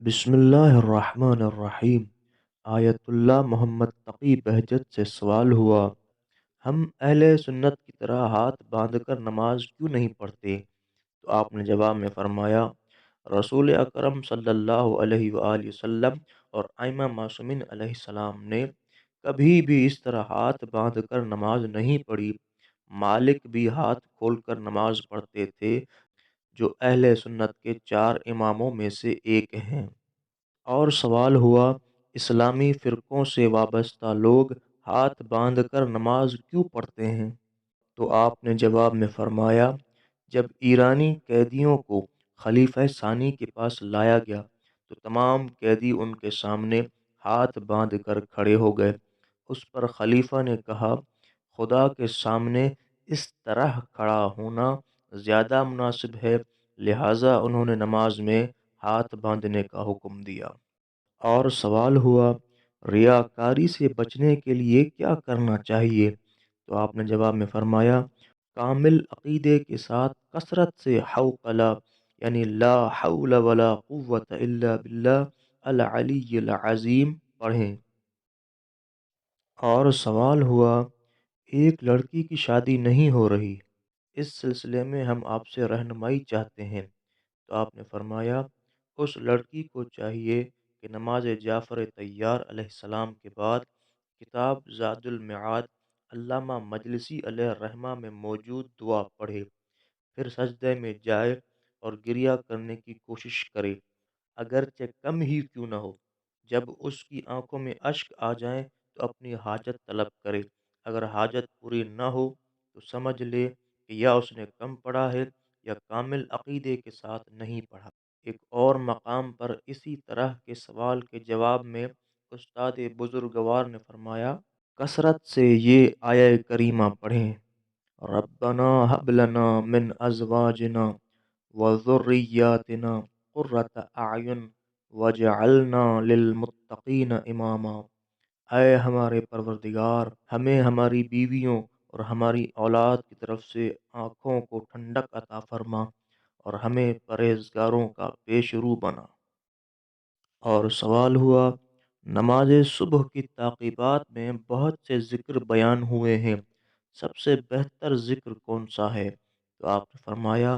بسم اللہ الرحمن الرحیم۔ آیت اللہ محمد تقی بہجت سے سوال ہوا، ہم اہل سنت کی طرح ہاتھ باندھ کر نماز کیوں نہیں پڑھتے؟ تو آپ نے جواب میں فرمایا، رسول اکرم صلی اللہ علیہ وآلہ وسلم اور ائمہ معصومین علیہ السلام نے کبھی بھی اس طرح ہاتھ باندھ کر نماز نہیں پڑھی۔ مالک بھی ہاتھ کھول کر نماز پڑھتے تھے، جو اہل سنت کے 4 اماموں میں سے ایک ہیں۔ اور سوال ہوا، اسلامی فرقوں سے وابستہ لوگ ہاتھ باندھ کر نماز کیوں پڑھتے ہیں؟ تو آپ نے جواب میں فرمایا، جب ایرانی قیدیوں کو خلیفہ ثانی کے پاس لایا گیا تو تمام قیدی ان کے سامنے ہاتھ باندھ کر کھڑے ہو گئے۔ اس پر خلیفہ نے کہا، خدا کے سامنے اس طرح کھڑا ہونا زیادہ مناسب ہے، لہٰذا انہوں نے نماز میں ہاتھ باندھنے کا حکم دیا۔ اور سوال ہوا، ریاکاری سے بچنے کے لیے کیا کرنا چاہیے؟ تو آپ نے جواب میں فرمایا، کامل عقیدے کے ساتھ کثرت سے حوقلہ یعنی لا حول ولا قوت الا باللہ العلی العظیم پڑھیں۔ اور سوال ہوا، ایک لڑکی کی شادی نہیں ہو رہی، اس سلسلے میں ہم آپ سے رہنمائی چاہتے ہیں۔ تو آپ نے فرمایا، اس لڑکی کو چاہیے کہ نماز جعفر طیار علیہ السلام کے بعد کتاب زاد المعاد علامہ مجلسی علیہ الرحمہ میں موجود دعا پڑھے، پھر سجدے میں جائے اور گریہ کرنے کی کوشش کرے، اگرچہ کم ہی کیوں نہ ہو۔ جب اس کی آنکھوں میں اشک آ جائیں تو اپنی حاجت طلب کرے، اگر حاجت پوری نہ ہو تو سمجھ لے کہ یا اس نے کم پڑھا ہے یا کامل عقیدے کے ساتھ نہیں پڑھا۔ ایک اور مقام پر اسی طرح کے سوال کے جواب میں استاد بزرگوار نے فرمایا، کثرت سے یہ آیہ کریمہ پڑھیں، ربنا هب لنا من ازواجنا وذریاتنا قرۃ اعین وجعلنا للمتقین اماما۔ اے ہمارے پروردگار، ہمیں ہماری بیویوں اور ہماری اولاد کی طرف سے آنکھوں کو ٹھنڈک عطا فرما اور ہمیں پرہیزگاروں کا پیش رو بنا۔ اور سوال ہوا، نماز صبح کی تعقیبات میں بہت سے ذکر بیان ہوئے ہیں، سب سے بہتر ذکر کون سا ہے؟ تو آپ نے فرمایا،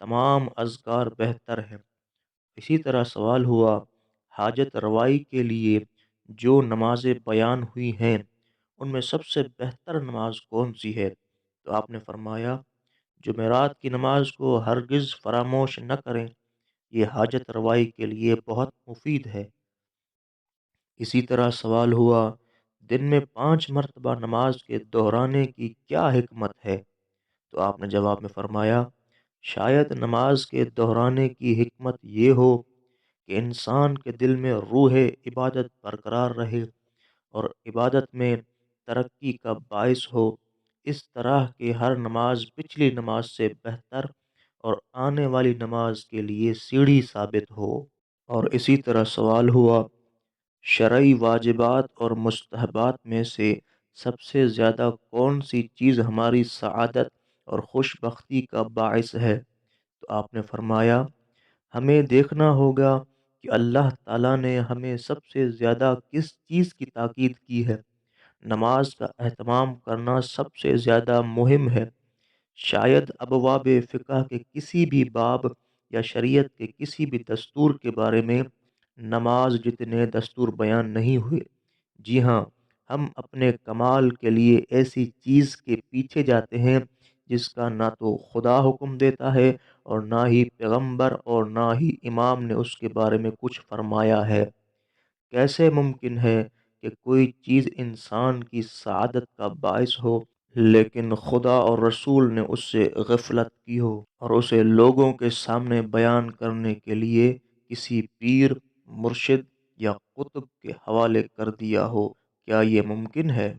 تمام اذکار بہتر ہیں۔ اسی طرح سوال ہوا، حاجت روائی کے لیے جو نمازیں بیان ہوئی ہیں ان میں سب سے بہتر نماز کون سی ہے؟ تو آپ نے فرمایا، جمعرات کی نماز کو ہرگز فراموش نہ کریں، یہ حاجت روائی کے لیے بہت مفید ہے۔ اسی طرح سوال ہوا، دن میں 5 مرتبہ نماز کے دہرانے کی کیا حکمت ہے؟ تو آپ نے جواب میں فرمایا، شاید نماز کے دہرانے کی حکمت یہ ہو کہ انسان کے دل میں روح عبادت برقرار رہے اور عبادت میں ترقی کا باعث ہو، اس طرح کہ ہر نماز پچھلی نماز سے بہتر اور آنے والی نماز کے لیے سیڑھی ثابت ہو۔ اور اسی طرح سوال ہوا، شرعی واجبات اور مستحبات میں سے سب سے زیادہ کون سی چیز ہماری سعادت اور خوش بختی کا باعث ہے؟ تو آپ نے فرمایا، ہمیں دیکھنا ہوگا کہ اللہ تعالیٰ نے ہمیں سب سے زیادہ کس چیز کی تاکید کی ہے۔ نماز کا اہتمام کرنا سب سے زیادہ مہم ہے۔ شاید ابواب فقہ کے کسی بھی باب یا شریعت کے کسی بھی دستور کے بارے میں نماز جتنے دستور بیان نہیں ہوئے۔ جی ہاں، ہم اپنے کمال کے لیے ایسی چیز کے پیچھے جاتے ہیں جس کا نہ تو خدا حکم دیتا ہے اور نہ ہی پیغمبر اور نہ ہی امام نے اس کے بارے میں کچھ فرمایا ہے۔ کیسے ممکن ہے کہ کوئی چیز انسان کی سعادت کا باعث ہو لیکن خدا اور رسول نے اس سے غفلت کی ہو اور اسے لوگوں کے سامنے بیان کرنے کے لیے کسی پیر، مرشد یا قطب کے حوالے کر دیا ہو؟ کیا یہ ممکن ہے؟